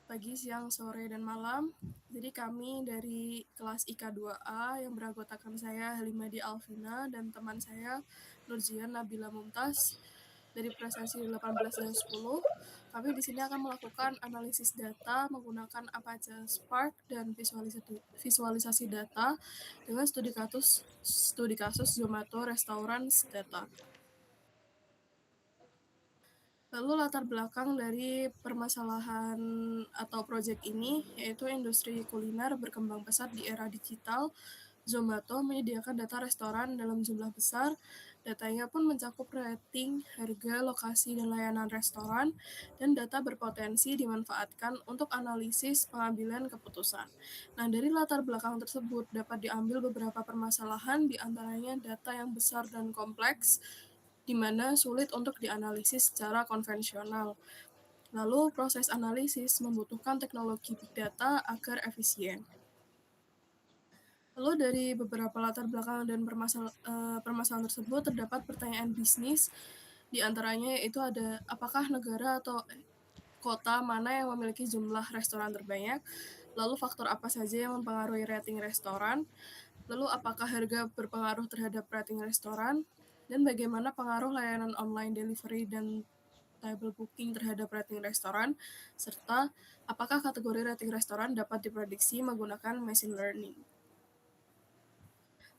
Pagi, siang, sore, dan malam. Jadi kami dari kelas IK 2A yang beranggotakan saya Halimadi Alvina dan teman saya Nurjian Nabila Mumtaz dari prestasi 18 dan 10. Kami di sini akan melakukan analisis data menggunakan Apache Spark dan visualisasi data dengan studi kasus Zomato Restaurants Data. Lalu latar belakang dari permasalahan atau proyek ini yaitu industri kuliner berkembang pesat di era digital. Zomato menyediakan data restoran dalam jumlah besar. Datanya pun mencakup rating, harga, lokasi, dan layanan restoran, dan data berpotensi dimanfaatkan untuk analisis pengambilan keputusan. Nah, dari latar belakang tersebut dapat diambil beberapa permasalahan, di antaranya data yang besar dan kompleks, di mana sulit untuk dianalisis secara konvensional. Lalu, proses analisis membutuhkan teknologi big data agar efisien. Lalu dari beberapa latar belakang dan permasalahan tersebut terdapat pertanyaan bisnis, di antaranya yaitu ada apakah negara atau kota mana yang memiliki jumlah restoran terbanyak, lalu faktor apa saja yang mempengaruhi rating restoran, lalu apakah harga berpengaruh terhadap rating restoran, dan bagaimana pengaruh layanan online delivery dan table booking terhadap rating restoran, serta apakah kategori rating restoran dapat diprediksi menggunakan machine learning.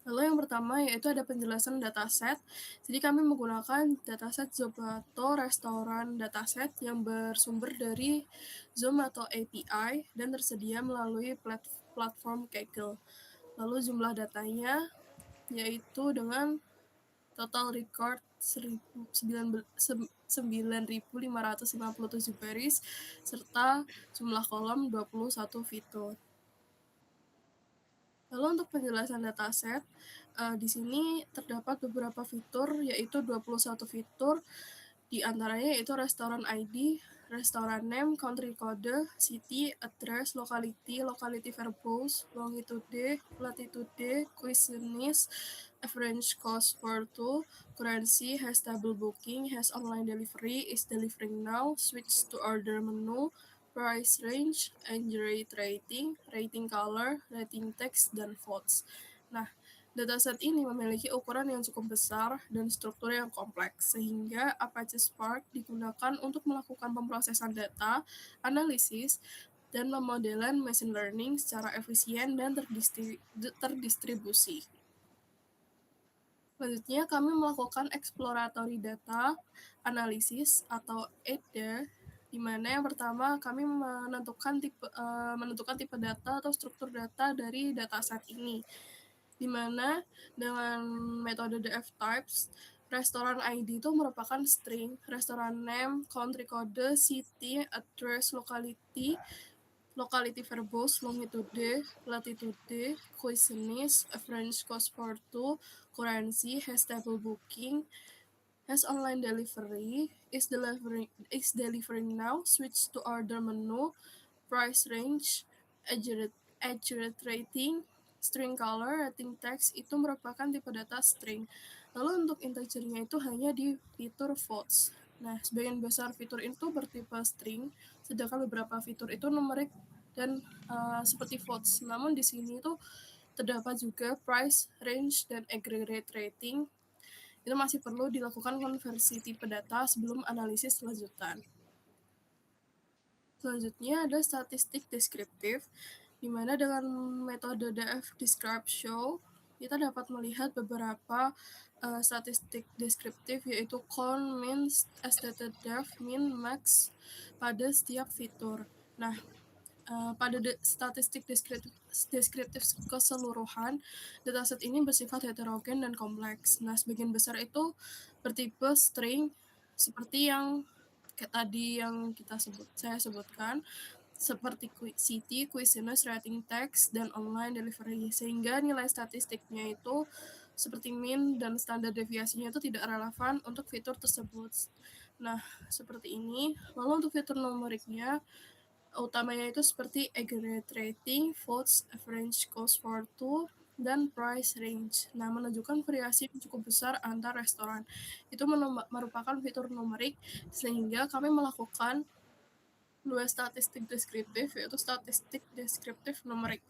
Lalu yang pertama yaitu ada penjelasan dataset. Jadi kami menggunakan dataset Zomato Restoran Dataset yang bersumber dari Zomato API dan tersedia melalui platform Kaggle. Lalu jumlah datanya yaitu dengan total record 9.557 baris serta jumlah kolom 21 fitur. Lalu untuk penjelasan dataset, di sini terdapat beberapa fitur, yaitu 21 fitur, di antaranya yaitu restoran ID, restoran name, country code, city, address, locality verbose, longitude, latitude, cuisines, average cost for two, currency, has table booking, has online delivery, is delivering now, switch to order menu, price range, rate rating, rating color, rating text, dan fonts. Nah, dataset ini memiliki ukuran yang cukup besar dan struktur yang kompleks, sehingga Apache Spark digunakan untuk melakukan pemrosesan data, analisis, dan pemodelan machine learning secara efisien dan terdistribusi. Selanjutnya, kami melakukan exploratory data analisis atau EDA, di mana yang pertama kami menentukan tipe data atau struktur data dari dataset ini, di mana dengan metode DF types, restoran ID itu merupakan string, restoran name, country code, city, address, locality verbose, longitude, latitude, cuisines, French cost for two, currency, has table booking, has online delivery, is delivering now, switch to order menu, price range, accurate rating, string color, rating text itu merupakan tipe data string. Lalu untuk integernya itu hanya di fitur floats. Nah, sebagian besar fitur itu bertipe string, sedangkan beberapa fitur itu numerik dan seperti floats. Namun di sini itu terdapat juga price, range, dan aggregate rating. Itu masih perlu dilakukan konversi tipe data sebelum analisis lanjutan. Selanjutnya ada statistik deskriptif, di mana dengan metode DF Describe Show, kita dapat melihat beberapa statistik deskriptif, yaitu count, min, estimated depth, min, max pada setiap fitur. Nah, pada statistik deskriptif keseluruhan, dataset ini bersifat heterogen dan kompleks. Nah, sebagian besar itu bertipe string, seperti yang tadi yang saya sebutkan, seperti city, cuisines, rating text, dan online delivery, sehingga nilai statistiknya itu seperti min dan standar deviasinya itu tidak relevan untuk fitur tersebut. Nah, seperti ini. Lalu untuk fitur numeriknya, utamanya itu seperti aggregate rating, votes, average cost for two, dan price range. Nah, menunjukkan variasi yang cukup besar antar restoran. Itu merupakan fitur numerik, sehingga kami melakukan dua statistik deskriptif, yaitu statistik deskriptif numerik.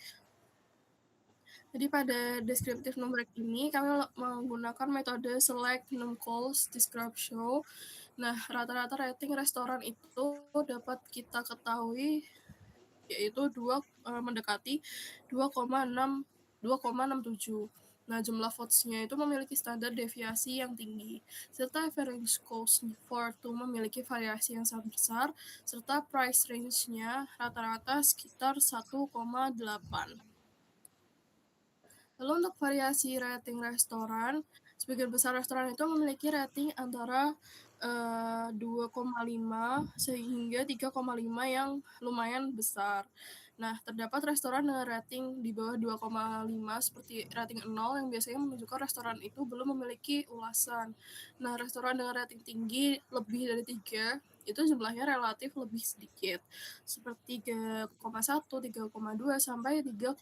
Jadi pada deskriptif numerik ini kami menggunakan metode select numCalls describe show. Nah, rata-rata rating restoran itu dapat kita ketahui yaitu mendekati 2,67. Nah, jumlah votes-nya itu memiliki standar deviasi yang tinggi, serta average cost for to memiliki variasi yang sangat besar, serta price range-nya rata-rata sekitar 1,8. Lalu untuk variasi rating restoran, sebagian besar restoran itu memiliki rating antara 2,5 sehingga 3,5 yang lumayan besar. Nah, terdapat restoran dengan rating di bawah 2,5 seperti rating 0 yang biasanya menunjukkan restoran itu belum memiliki ulasan. Nah, restoran dengan rating tinggi lebih dari 3 itu jumlahnya relatif lebih sedikit, seperti 3,1, 3,2 sampai 3,5.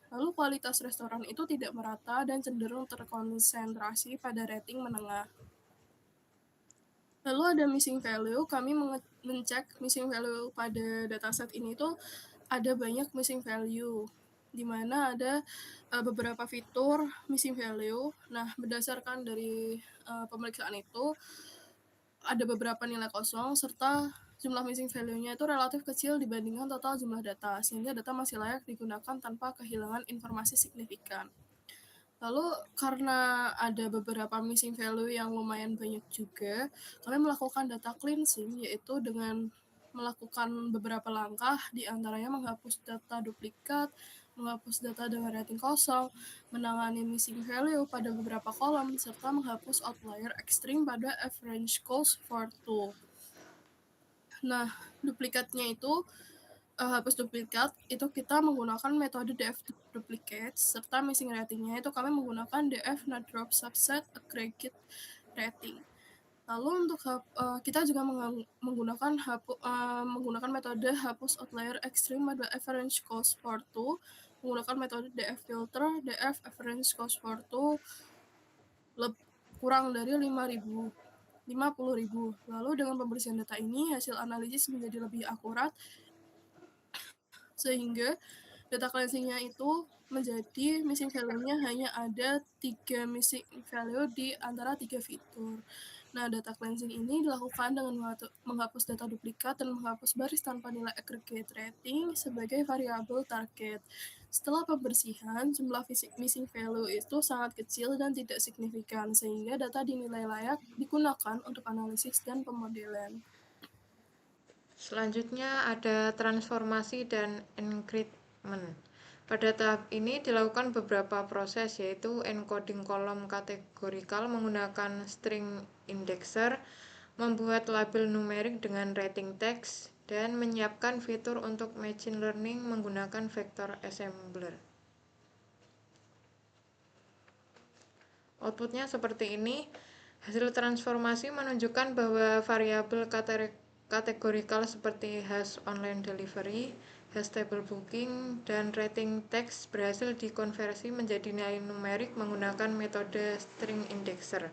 Lalu kualitas restoran itu tidak merata dan cenderung terkonsentrasi pada rating menengah. Lalu ada missing value, kami mengecek missing value pada dataset ini tuh ada banyak missing value, di mana ada beberapa fitur missing value. Nah, berdasarkan dari pemeriksaan itu, ada beberapa nilai kosong, serta jumlah missing value-nya itu relatif kecil dibandingkan total jumlah data, sehingga data masih layak digunakan tanpa kehilangan informasi signifikan. Lalu karena ada beberapa missing value yang lumayan banyak juga, kami melakukan data cleansing, yaitu dengan melakukan beberapa langkah, diantaranya menghapus data duplikat, menghapus data dengan rating kosong, menangani missing value pada beberapa kolom, serta menghapus outlier ekstrim pada average cost for tool. Nah, duplikatnya itu hapus duplikat itu kita menggunakan metode DF duplicate, serta missing ratingnya itu kami menggunakan DF not drop subset aggregate rating. Lalu untuk kita juga menggunakan metode hapus outlier extreme pada average cost for two, menggunakan metode DF filter, DF average cost for two kurang dari 50.000. Lalu dengan pembersihan data ini, hasil analisis menjadi lebih akurat, sehingga data cleansing-nya itu menjadi missing value-nya hanya ada 3 missing value di antara 3 fitur. Nah, data cleansing ini dilakukan dengan menghapus data duplikat dan menghapus baris tanpa nilai aggregate rating sebagai variabel target. Setelah pembersihan, jumlah missing value itu sangat kecil dan tidak signifikan, sehingga data dinilai layak digunakan untuk analisis dan pemodelan. Selanjutnya ada transformasi dan encryptment. Pada tahap ini dilakukan beberapa proses, yaitu encoding kolom kategorikal menggunakan string indexer, membuat label numerik dengan rating teks, dan menyiapkan fitur untuk machine learning menggunakan vector assembler. Outputnya seperti ini. Hasil transformasi menunjukkan bahwa variabel kategorikal seperti hash online delivery, hash table booking, dan rating text berhasil dikonversi menjadi nilai numerik menggunakan metode string indexer.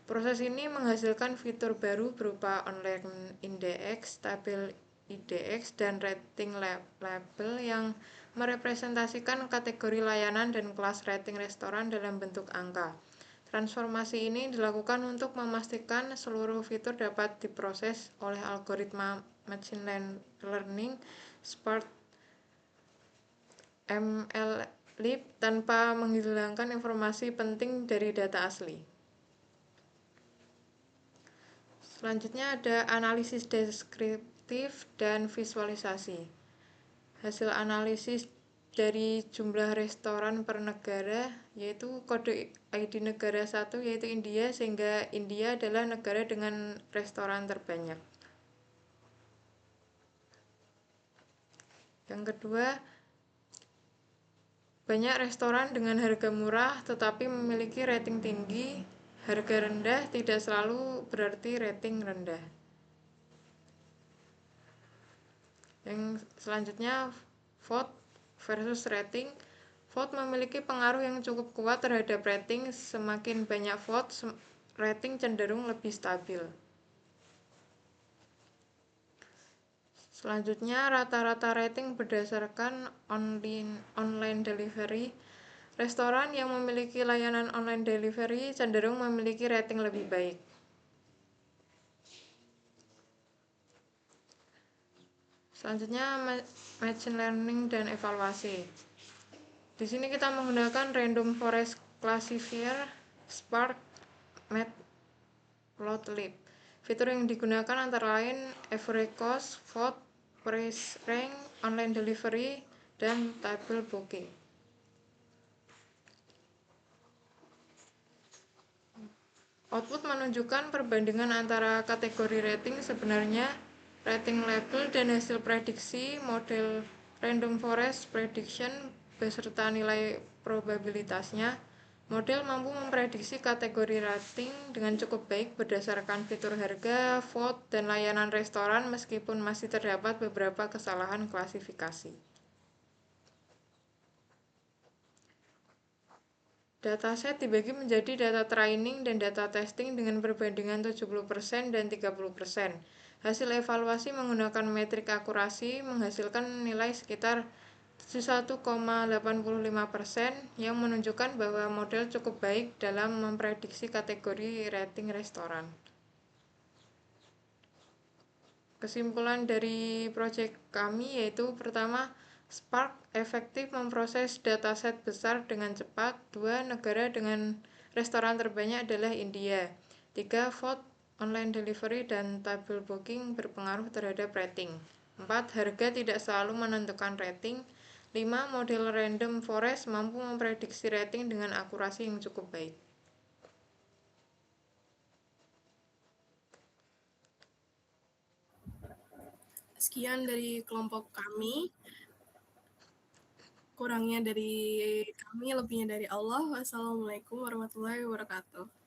Proses ini menghasilkan fitur baru berupa online index, tabel IDX, dan rating label yang merepresentasikan kategori layanan dan kelas rating restoran dalam bentuk angka. Transformasi ini dilakukan untuk memastikan seluruh fitur dapat diproses oleh algoritma machine learning seperti MLlib tanpa menghilangkan informasi penting dari data asli. Selanjutnya ada analisis deskriptif dan visualisasi. Hasil analisis dari jumlah restoran per negara, yaitu kode ID negara 1 yaitu India, sehingga India adalah negara dengan restoran terbanyak. Yang kedua, banyak restoran dengan harga murah tetapi memiliki rating tinggi. Harga rendah tidak selalu berarti rating rendah. Yang selanjutnya, vote versus rating. Vote memiliki pengaruh yang cukup kuat terhadap rating. Semakin banyak vote, rating cenderung lebih stabil. Selanjutnya, rata-rata rating berdasarkan online delivery. Restoran yang memiliki layanan online delivery cenderung memiliki rating lebih baik. Selanjutnya, machine learning dan evaluasi. Di sini kita menggunakan random forest classifier, Spark, Matplotlib. Fitur yang digunakan antara lain average cost, vote, price rank, online delivery, dan table booking. Output menunjukkan perbandingan antara kategori rating sebenarnya, rating label, dan hasil prediksi model random forest prediction beserta nilai probabilitasnya. Model mampu memprediksi kategori rating dengan cukup baik berdasarkan fitur harga, vote, dan layanan restoran meskipun masih terdapat beberapa kesalahan klasifikasi. Dataset dibagi menjadi data training dan data testing dengan perbandingan 70% dan 30%. Hasil evaluasi menggunakan metrik akurasi menghasilkan nilai sekitar 71,85% yang menunjukkan bahwa model cukup baik dalam memprediksi kategori rating restoran. Kesimpulan dari proyek kami yaitu pertama, Spark efektif memproses dataset besar dengan cepat. 2. Negara dengan restoran terbanyak adalah India. 3. Vote, online delivery, dan table booking berpengaruh terhadap rating. 4. Harga tidak selalu menentukan rating. 5. Model random forest mampu memprediksi rating dengan akurasi yang cukup baik. Sekian dari kelompok kami. Kurangnya dari kami, lebihnya dari Allah. Wassalamualaikum warahmatullahi wabarakatuh.